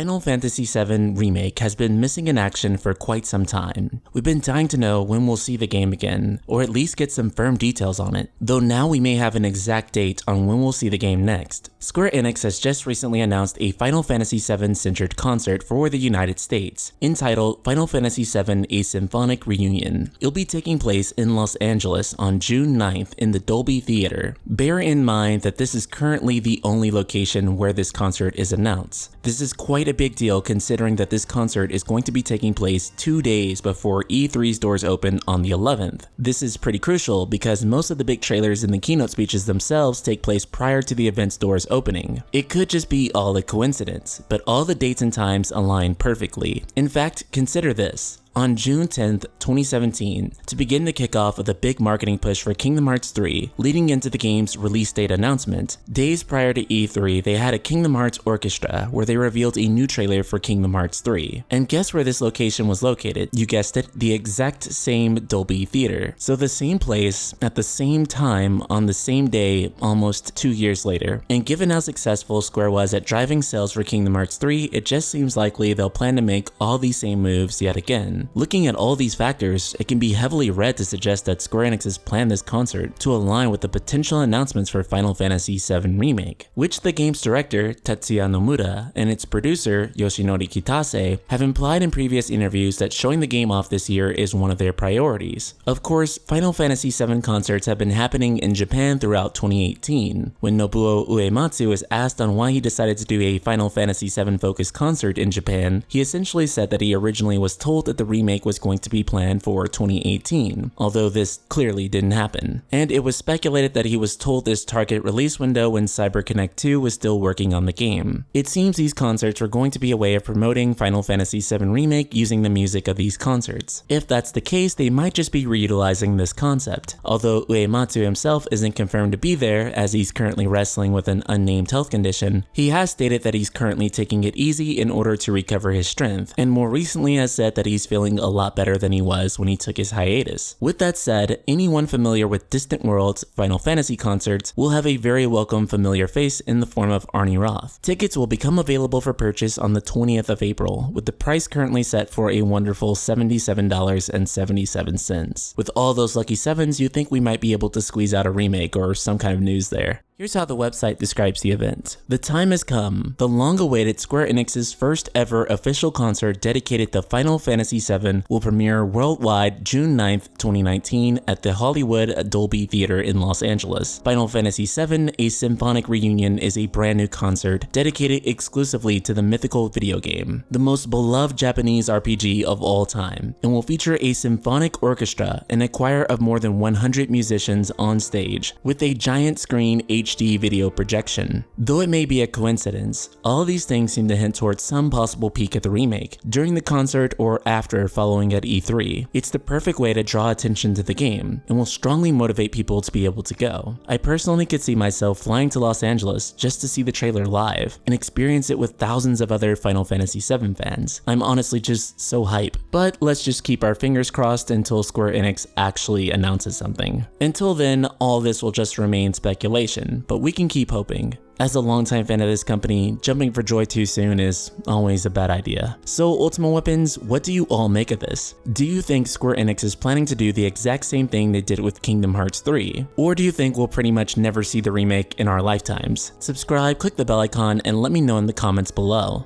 Final Fantasy VII Remake has been missing in action for quite some time. We've been dying to know when we'll see the game again, or at least get some firm details on it, though now we may have an exact date on when we'll see the game next. Square Enix has just recently announced a Final Fantasy VII centered concert for the United States, entitled Final Fantasy VII A Symphonic Reunion. It'll be taking place in Los Angeles on June 9th in the Dolby Theater. Bear in mind that this is currently the only location where this concert is announced. This is quite a big deal considering that this concert is going to be taking place 2 days before E3's doors open on the 11th. This is pretty crucial because most of the big trailers and the keynote speeches themselves take place prior to the event's doors opening. It could just be all a coincidence, but all the dates and times align perfectly. In fact, consider this. On June 10th, 2017, to begin the kickoff of the big marketing push for Kingdom Hearts 3, leading into the game's release date announcement, days prior to E3, they had a Kingdom Hearts orchestra where they revealed a new trailer for Kingdom Hearts 3. And guess where this location was located? You guessed it, the exact same Dolby Theater. So the same place, at the same time, on the same day, almost 2 years later. And given how successful Square was at driving sales for Kingdom Hearts 3, it just seems likely they'll plan to make all these same moves yet again. Looking at all these factors, it can be heavily read to suggest that Square Enix has planned this concert to align with the potential announcements for Final Fantasy VII Remake, which the game's director, Tetsuya Nomura, and its producer, Yoshinori Kitase, have implied in previous interviews that showing the game off this year is one of their priorities. Of course, Final Fantasy VII concerts have been happening in Japan throughout 2018. When Nobuo Uematsu was asked on why he decided to do a Final Fantasy VII focused concert in Japan, he essentially said that he originally was told that the remake was going to be planned for 2018, although this clearly didn't happen. And it was speculated that he was told this target release window when CyberConnect 2 was still working on the game. It seems these concerts were going to be a way of promoting Final Fantasy VII Remake using the music of these concerts. If that's the case, they might just be reutilizing this concept. Although Uematsu himself isn't confirmed to be there as he's currently wrestling with an unnamed health condition, he has stated that he's currently taking it easy in order to recover his strength, and more recently has said that he's feeling a lot better than he was when he took his hiatus. With that said, anyone familiar with Distant World's Final Fantasy concerts will have a very welcome familiar face in the form of Arnie Roth. Tickets will become available for purchase on the 20th of April, with the price currently set for a wonderful $77.77. With all those lucky sevens, you think we might be able to squeeze out a remake or some kind of news there. Here's how the website describes the event. The time has come. The long-awaited Square Enix's first ever official concert dedicated to Final Fantasy VII will premiere worldwide June 9th, 2019 at the Hollywood Dolby Theater in Los Angeles. Final Fantasy VII A Symphonic Reunion is a brand new concert dedicated exclusively to the mythical video game, the most beloved Japanese RPG of all time, and will feature a symphonic orchestra and a choir of more than 100 musicians on stage, with a giant screen HD video projection. Though it may be a coincidence, all these things seem to hint towards some possible peek at the remake, during the concert or after following at E3. It's the perfect way to draw attention to the game, and will strongly motivate people to be able to go. I personally could see myself flying to Los Angeles just to see the trailer live, and experience it with thousands of other Final Fantasy VII fans. I'm honestly just so hype, but let's just keep our fingers crossed until Square Enix actually announces something. Until then, all this will just remain speculation, but we can keep hoping. As a longtime fan of this company, jumping for joy too soon is always a bad idea. So Ultima Weapons, what do you all make of this? Do you think Square Enix is planning to do the exact same thing they did with Kingdom Hearts 3? Or do you think we'll pretty much never see the remake in our lifetimes? Subscribe, click the bell icon, and let me know in the comments below.